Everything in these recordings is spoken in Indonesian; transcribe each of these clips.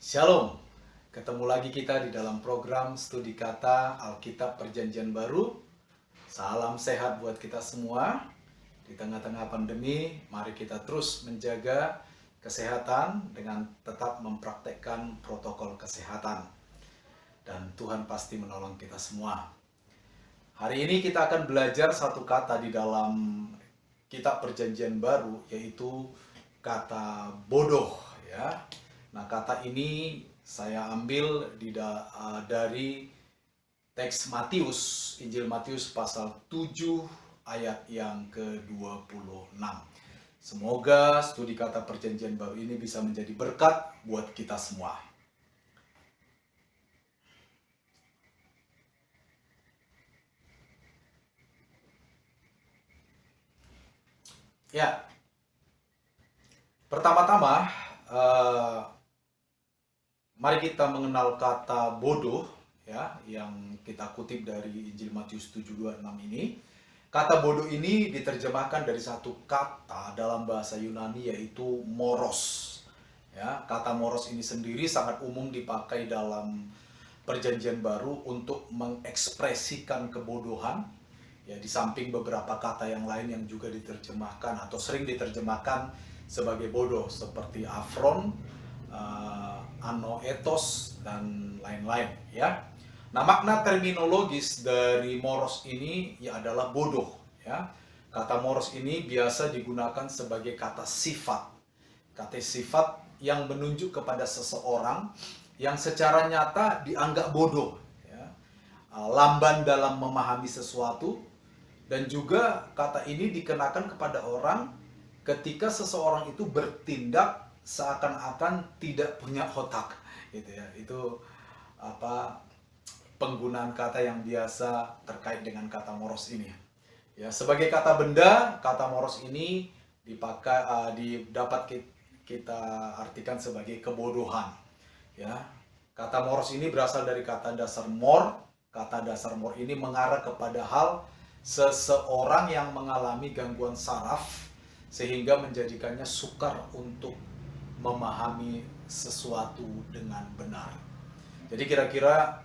Shalom, ketemu lagi kita di dalam program studi kata Alkitab Perjanjian Baru. Salam sehat buat kita semua. Di tengah-tengah pandemi, mari kita terus menjaga kesehatan dengan tetap mempraktekkan protokol kesehatan. Dan Tuhan pasti menolong kita semua. Hari ini kita akan belajar satu kata di dalam Kitab Perjanjian Baru, yaitu kata bodoh, ya. Nah, kata ini saya ambil dari teks Matius, Injil Matius pasal 7 ayat yang ke-26. Semoga studi kata Perjanjian Baru ini bisa menjadi berkat buat kita semua. Ya, pertama-tama mari kita mengenal kata bodoh, ya, yang kita kutip dari Injil Matius 7:26 ini. Kata bodoh ini diterjemahkan dari satu kata dalam bahasa Yunani, yaitu moros. Ya, kata moros ini sendiri sangat umum dipakai dalam Perjanjian Baru untuk mengekspresikan kebodohan. Ya, di samping beberapa kata yang lain yang juga diterjemahkan atau sering diterjemahkan sebagai bodoh, seperti afron, anoetos, dan lain-lain, ya. Nah, makna terminologis dari moros ini ya adalah bodoh, ya. Kata moros ini biasa digunakan sebagai kata sifat. Kata sifat yang menunjuk kepada seseorang yang secara nyata dianggap bodoh, ya. Lamban dalam memahami sesuatu, dan juga kata ini dikenakan kepada orang ketika seseorang itu bertindak seakan-akan tidak punya otak, gitu ya. Itu penggunaan kata yang biasa terkait dengan kata moros ini. Ya, sebagai kata benda, kata moros ini dapat kita artikan sebagai kebodohan. Ya, kata moros ini berasal dari kata dasar mor. Kata dasar mor ini mengarah kepada hal seseorang yang mengalami gangguan saraf sehingga menjadikannya sukar untuk memahami sesuatu dengan benar. Jadi kira-kira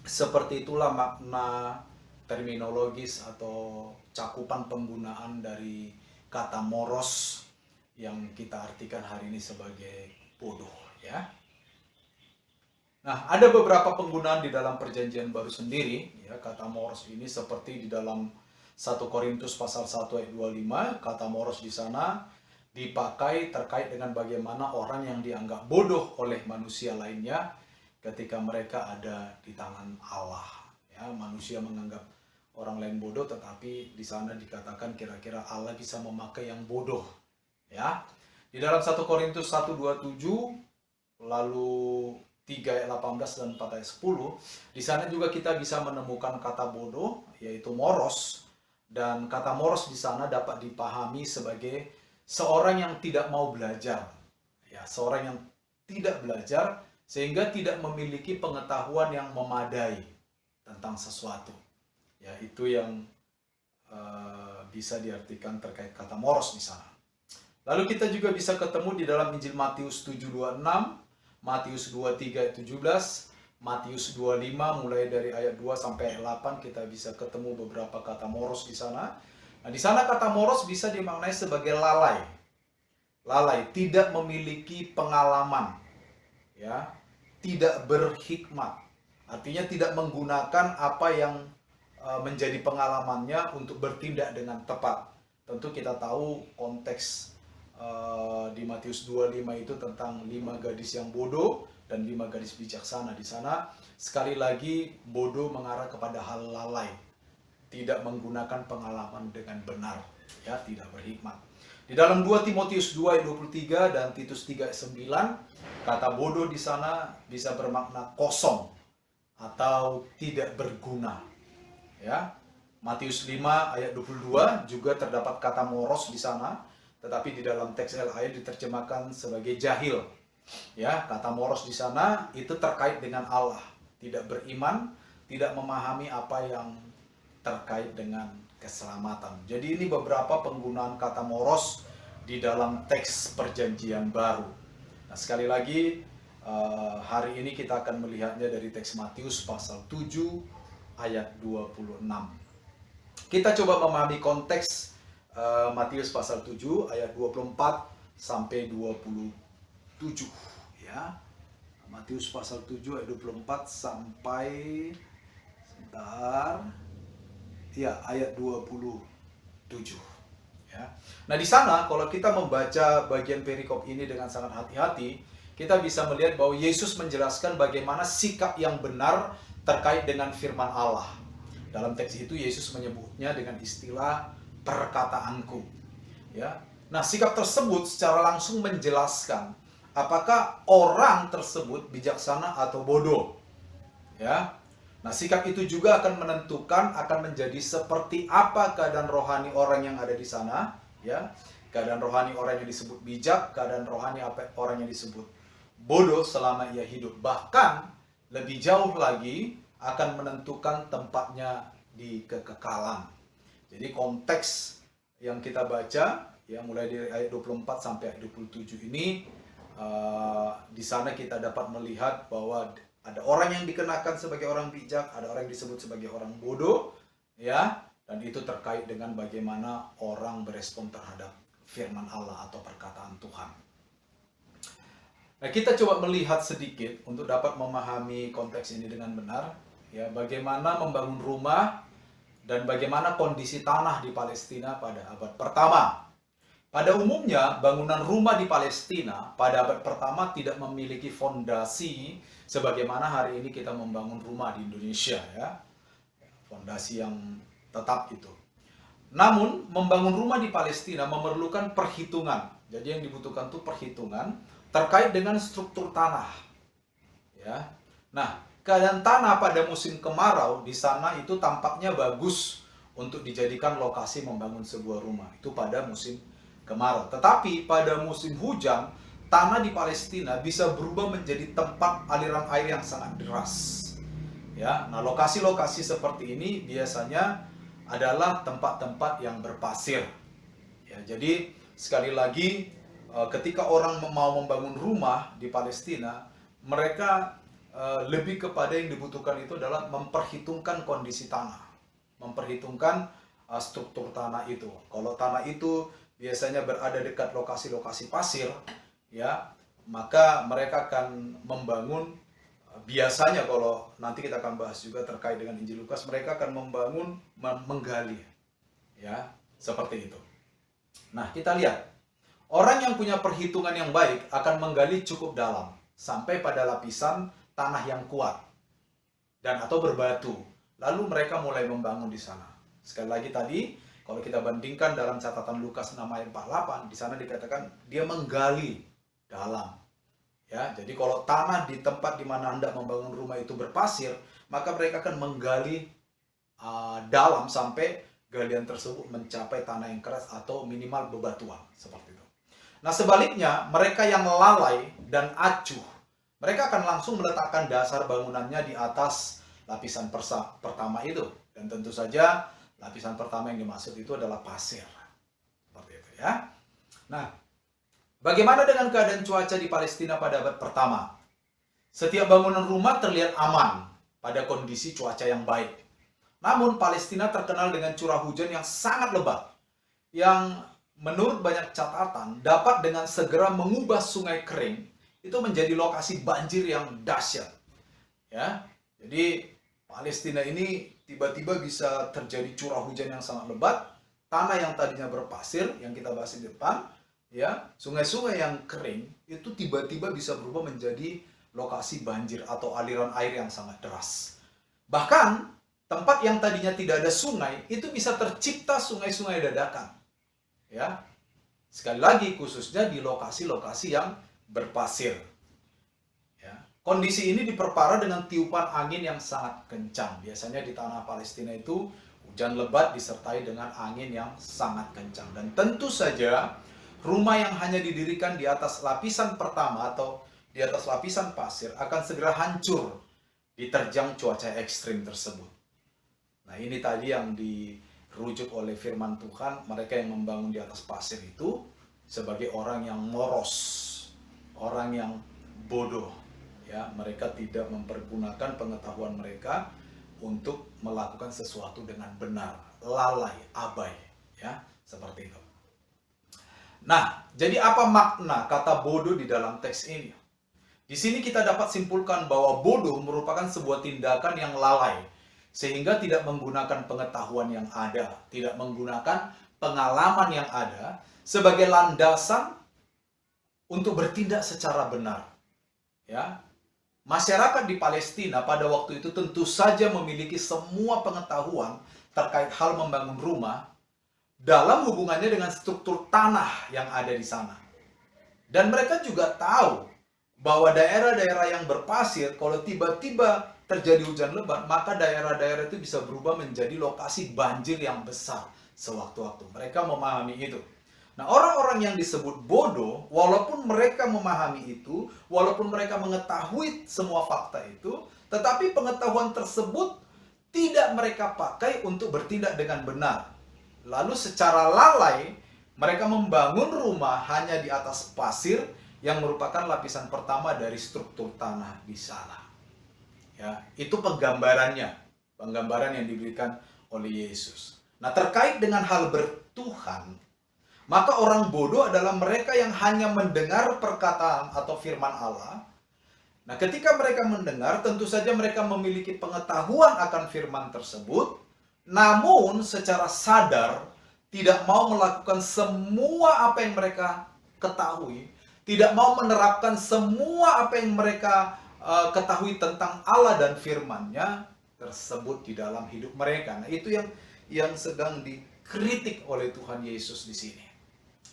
seperti itulah makna terminologis atau cakupan penggunaan dari kata moros yang kita artikan hari ini sebagai bodoh, ya. Nah, ada beberapa penggunaan di dalam Perjanjian Baru sendiri, ya, kata moros ini, seperti di dalam 1 Korintus pasal 1 ayat 25, kata moros di sana dipakai terkait dengan bagaimana orang yang dianggap bodoh oleh manusia lainnya ketika mereka ada di tangan Allah. Ya, manusia menganggap orang lain bodoh, tetapi di sana dikatakan kira-kira Allah bisa memakai yang bodoh. Ya, di dalam 1 Korintus 1:27, lalu 3 ayat 18 dan 4 ayat 10, di sana juga kita bisa menemukan kata bodoh, yaitu moros. Dan kata moros di sana dapat dipahami sebagai seorang yang tidak mau belajar. Ya, seorang yang tidak belajar sehingga tidak memiliki pengetahuan yang memadai tentang sesuatu. Ya, itu yang bisa diartikan terkait kata moros di sana. Lalu kita juga bisa ketemu di dalam Injil Matius 7:26, Matius 23 ayat 17, Matius 25 mulai dari ayat 2 sampai ayat 8 kita bisa ketemu beberapa kata moros di sana. Nah, di sana kata moros bisa dimaknai sebagai lalai. Lalai, tidak memiliki pengalaman, ya, tidak berhikmat. Artinya tidak menggunakan apa yang menjadi pengalamannya untuk bertindak dengan tepat. Tentu kita tahu konteks di Matius 25 itu tentang 5 gadis yang bodoh dan 5 gadis bijaksana. Di sana sekali lagi bodoh mengarah kepada hal lalai, tidak menggunakan pengalaman dengan benar, ya, tidak berhikmat. Di dalam 2 Timotius 2 ayat 23 dan Titus 3 ayat 9, kata bodoh di sana bisa bermakna kosong atau tidak berguna. Ya. Matius 5 ayat 22 juga terdapat kata moros di sana, tetapi di dalam teks LAI diterjemahkan sebagai jahil. Ya, kata moros di sana itu terkait dengan Allah, tidak beriman, tidak memahami apa yang terkait dengan keselamatan. Jadi ini beberapa penggunaan kata moros di dalam teks Perjanjian Baru. Nah, sekali lagi Hari ini kita akan melihatnya dari teks Matius pasal 7 ayat 26. Kita coba memahami konteks Matius pasal 7 ayat 24 sampai 27 ya. Matius pasal 7 ayat 24 sampai ayat 27 ya. Nah, di sana kalau kita membaca bagian perikop ini dengan sangat hati-hati, kita bisa melihat bahwa Yesus menjelaskan bagaimana sikap yang benar terkait dengan firman Allah. Dalam teks itu Yesus menyebutnya dengan istilah perkataanku. Ya. Nah, sikap tersebut secara langsung menjelaskan apakah orang tersebut bijaksana atau bodoh. Ya. Nah, sikap itu juga akan menentukan akan menjadi seperti apa keadaan rohani orang yang ada di sana, ya. Keadaan rohani orang yang disebut bijak, keadaan rohani orang yang disebut bodoh selama ia hidup. Bahkan lebih jauh lagi akan menentukan tempatnya di kekekalan. Jadi konteks yang kita baca ya mulai dari ayat 24 sampai ayat 27 ini di sana kita dapat melihat bahwa ada orang yang dikenakan sebagai orang bijak, ada orang yang disebut sebagai orang bodoh, ya, dan itu terkait dengan bagaimana orang berespon terhadap firman Allah atau perkataan Tuhan. Nah, kita coba melihat sedikit untuk dapat memahami konteks ini dengan benar, ya, bagaimana membangun rumah dan bagaimana kondisi tanah di Palestina pada abad pertama. Pada umumnya, bangunan rumah di Palestina pada abad pertama tidak memiliki fondasi sebagaimana hari ini kita membangun rumah di Indonesia, ya. Fondasi yang tetap itu. Namun, membangun rumah di Palestina memerlukan perhitungan. Jadi yang dibutuhkan itu perhitungan terkait dengan struktur tanah. Ya. Nah, keadaan tanah pada musim kemarau di sana itu tampaknya bagus untuk dijadikan lokasi membangun sebuah rumah. Itu pada musim kemarau. Tetapi pada musim hujan, tanah di Palestina bisa berubah menjadi tempat aliran air yang sangat deras. Ya, nah lokasi-lokasi seperti ini biasanya adalah tempat-tempat yang berpasir. Ya, jadi sekali lagi ketika orang mau membangun rumah di Palestina, mereka lebih kepada yang dibutuhkan itu adalah memperhitungkan kondisi tanah, memperhitungkan struktur tanah itu. Kalau tanah itu biasanya berada dekat lokasi-lokasi pasir, ya, maka mereka akan membangun. Biasanya kalau nanti kita akan bahas juga terkait dengan Injil Lukas, mereka akan membangun, menggali, ya, seperti itu. Nah, kita lihat. Orang yang punya perhitungan yang baik akan menggali cukup dalam sampai pada lapisan tanah yang kuat dan atau berbatu. Lalu mereka mulai membangun di sana. Sekali lagi tadi, kalau kita bandingkan dalam catatan Lukas 6 ayat 48, di sana dikatakan dia menggali dalam. Ya, jadi kalau tanah di tempat di mana hendak membangun rumah itu berpasir, maka mereka akan menggali dalam sampai galian tersebut mencapai tanah yang keras atau minimal bebatuan seperti itu. Nah, sebaliknya, mereka yang lalai dan acuh, mereka akan langsung meletakkan dasar bangunannya di atas lapisan pertama itu. Dan tentu saja, lapisan pertama yang dimaksud itu adalah pasir. Seperti itu, ya. Nah, bagaimana dengan keadaan cuaca di Palestina pada abad pertama? Setiap bangunan rumah terlihat aman pada kondisi cuaca yang baik. Namun, Palestina terkenal dengan curah hujan yang sangat lebat, yang menurut banyak catatan dapat dengan segera mengubah sungai kering itu menjadi lokasi banjir yang dahsyat. Ya, jadi Palestina ini tiba-tiba bisa terjadi curah hujan yang sangat lebat, tanah yang tadinya berpasir yang kita bahas di depan, ya, sungai-sungai yang kering itu tiba-tiba bisa berubah menjadi lokasi banjir atau aliran air yang sangat deras. Bahkan tempat yang tadinya tidak ada sungai itu bisa tercipta sungai-sungai dadakan. Ya, sekali lagi khususnya di lokasi-lokasi yang berpasir. Ya, kondisi ini diperparah dengan tiupan angin yang sangat kencang. Biasanya di tanah Palestina itu hujan lebat disertai dengan angin yang sangat kencang. Dan tentu saja rumah yang hanya didirikan di atas lapisan pertama atau di atas lapisan pasir akan segera hancur diterjang cuaca ekstrim tersebut. Nah, ini tadi yang dirujuk oleh firman Tuhan, mereka yang membangun di atas pasir itu sebagai orang yang moros, orang yang bodoh. Ya, mereka tidak mempergunakan pengetahuan mereka untuk melakukan sesuatu dengan benar, lalai, abai, ya, seperti itu. Nah, jadi apa makna kata bodoh di dalam teks ini? Di sini kita dapat simpulkan bahwa bodoh merupakan sebuah tindakan yang lalai, sehingga tidak menggunakan pengetahuan yang ada, tidak menggunakan pengalaman yang ada sebagai landasan untuk bertindak secara benar. Ya, masyarakat di Palestina pada waktu itu tentu saja memiliki semua pengetahuan terkait hal membangun rumah dalam hubungannya dengan struktur tanah yang ada di sana. Dan mereka juga tahu bahwa daerah-daerah yang berpasir, kalau tiba-tiba terjadi hujan lebat, maka daerah-daerah itu bisa berubah menjadi lokasi banjir yang besar sewaktu-waktu. Mereka memahami itu. Nah, orang-orang yang disebut bodoh, walaupun mereka memahami itu, walaupun mereka mengetahui semua fakta itu, tetapi pengetahuan tersebut tidak mereka pakai untuk bertindak dengan benar. Lalu secara lalai, mereka membangun rumah hanya di atas pasir yang merupakan lapisan pertama dari struktur tanah di sana. Ya, itu penggambaran yang diberikan oleh Yesus. Nah, terkait dengan hal bertuhan, maka orang bodoh adalah mereka yang hanya mendengar perkataan atau firman Allah. Nah, ketika mereka mendengar, tentu saja mereka memiliki pengetahuan akan firman tersebut, namun secara sadar tidak mau melakukan semua apa yang mereka ketahui, tidak mau menerapkan semua apa yang mereka ketahui tentang Allah dan firman-Nya tersebut di dalam hidup mereka. Nah, itu yang sedang dikritik oleh Tuhan Yesus di sini.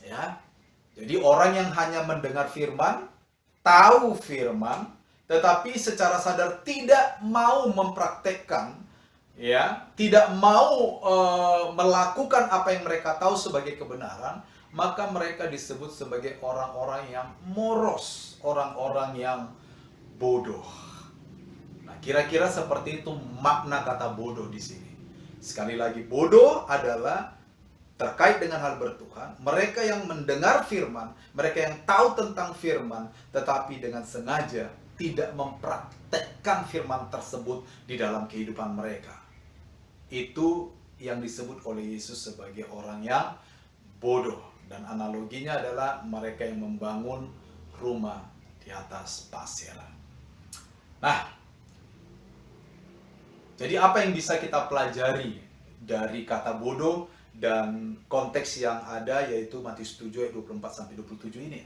Ya, jadi orang yang hanya mendengar firman, tahu firman, tetapi secara sadar tidak mau mempraktekkan, ya, tidak mau melakukan apa yang mereka tahu sebagai kebenaran, maka mereka disebut sebagai orang-orang yang moros, orang-orang yang bodoh. Nah, kira-kira seperti itu makna kata bodoh di sini. Sekali lagi, bodoh adalah terkait dengan hal bertuhan, mereka yang mendengar firman, mereka yang tahu tentang firman, tetapi dengan sengaja tidak mempraktekkan firman tersebut di dalam kehidupan mereka. Itu yang disebut oleh Yesus sebagai orang yang bodoh. Dan analoginya adalah mereka yang membangun rumah di atas pasir. Nah, jadi apa yang bisa kita pelajari dari kata bodoh dan konteks yang ada, yaitu Matius 7 ayat 24-27 ini?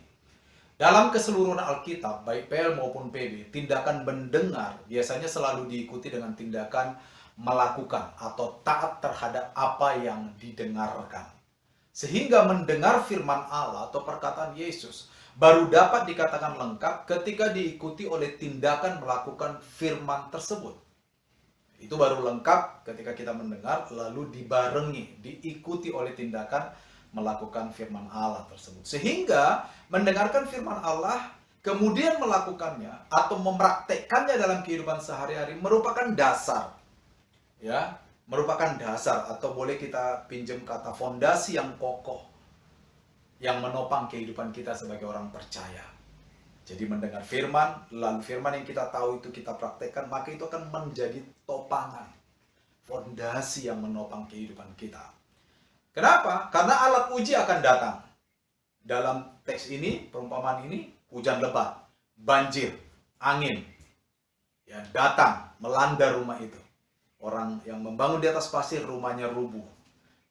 Dalam keseluruhan Alkitab, baik PL maupun PB, tindakan mendengar biasanya selalu diikuti dengan tindakan melakukan atau taat terhadap apa yang didengarkan. Sehingga mendengar firman Allah atau perkataan Yesus baru dapat dikatakan lengkap ketika diikuti oleh tindakan melakukan firman tersebut. Itu baru lengkap ketika kita mendengar, lalu dibarengi, diikuti oleh tindakan melakukan firman Allah tersebut. Sehingga mendengarkan firman Allah, kemudian melakukannya atau mempraktekkannya dalam kehidupan sehari-hari merupakan dasar. Ya, merupakan dasar, atau boleh kita pinjam kata fondasi yang kokoh yang menopang kehidupan kita sebagai orang percaya. Jadi mendengar firman, lalu firman yang kita tahu itu kita praktekkan, maka itu akan menjadi topangan, fondasi yang menopang kehidupan kita. Kenapa? Karena alat uji akan datang. Dalam teks ini, perumpamaan ini, hujan lebat, banjir, angin, ya, datang, melanda rumah itu. Orang yang membangun di atas pasir, rumahnya rubuh.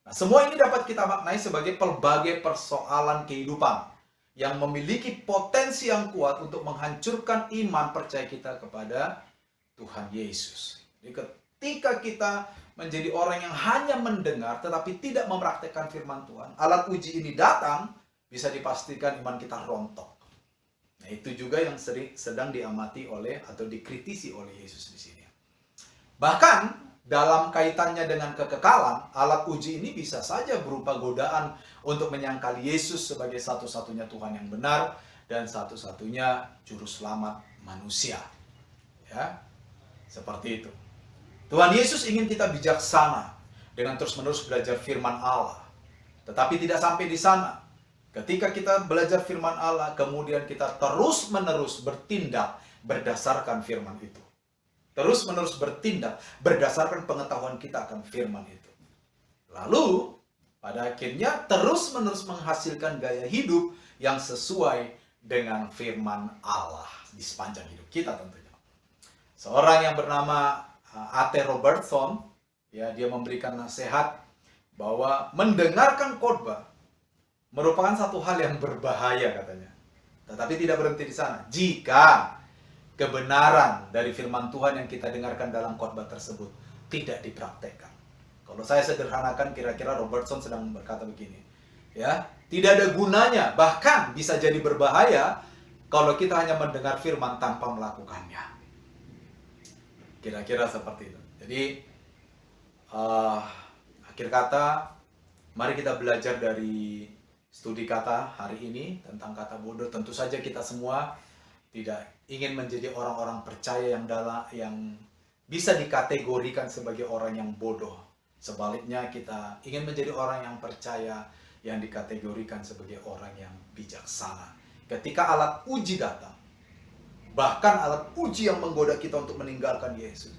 Nah, semua ini dapat kita maknai sebagai pelbagai persoalan kehidupan yang memiliki potensi yang kuat untuk menghancurkan iman percaya kita kepada Tuhan Yesus. Jadi ketika kita menjadi orang yang hanya mendengar tetapi tidak mempraktekkan firman Tuhan, alat uji ini datang, bisa dipastikan iman kita rontok. Nah, itu juga yang sedang diamati oleh atau dikritisi oleh Yesus di sini. Bahkan dalam kaitannya dengan kekekalan, alat uji ini bisa saja berupa godaan untuk menyangkal Yesus sebagai satu-satunya Tuhan yang benar dan satu-satunya juru selamat manusia. Ya, seperti itu. Tuhan Yesus ingin kita bijaksana dengan terus-menerus belajar firman Allah. Tetapi tidak sampai di sana. Ketika kita belajar firman Allah, kemudian kita terus-menerus bertindak berdasarkan firman itu. Terus-menerus bertindak berdasarkan pengetahuan kita akan firman itu. Lalu, pada akhirnya terus-menerus menghasilkan gaya hidup yang sesuai dengan firman Allah di sepanjang hidup kita tentunya. Seorang yang bernama A.T. Robertson, ya, dia memberikan nasihat bahwa mendengarkan khotbah merupakan satu hal yang berbahaya katanya. Tetapi tidak berhenti di sana. Jika kebenaran dari firman Tuhan yang kita dengarkan dalam khotbah tersebut tidak dipraktekkan. Kalau saya sederhanakan, kira-kira Robertson sedang berkata begini, ya, tidak ada gunanya, bahkan bisa jadi berbahaya kalau kita hanya mendengar firman tanpa melakukannya. Kira-kira seperti itu. Jadi akhir kata, mari kita belajar dari studi kata hari ini tentang kata bodoh. Tentu saja kita semua tidak ingin menjadi orang-orang percaya yang bisa dikategorikan sebagai orang yang bodoh. Sebaliknya, kita ingin menjadi orang yang percaya yang dikategorikan sebagai orang yang bijaksana. Ketika alat uji datang, bahkan alat uji yang menggoda kita untuk meninggalkan Yesus,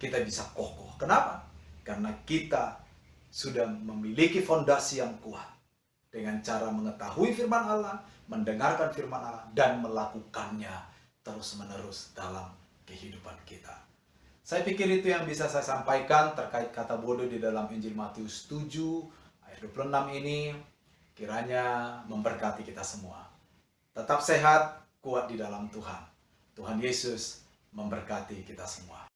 kita bisa kokoh. Kenapa? Karena kita sudah memiliki fondasi yang kuat dengan cara mengetahui firman Allah, mendengarkan firman Allah, dan melakukannya terus-menerus dalam kehidupan kita. Saya pikir itu yang bisa saya sampaikan terkait kata bodoh di dalam Injil Matius 7 ayat 26 ini. Kiranya memberkati kita semua. Tetap sehat, kuat di dalam Tuhan. Tuhan Yesus memberkati kita semua.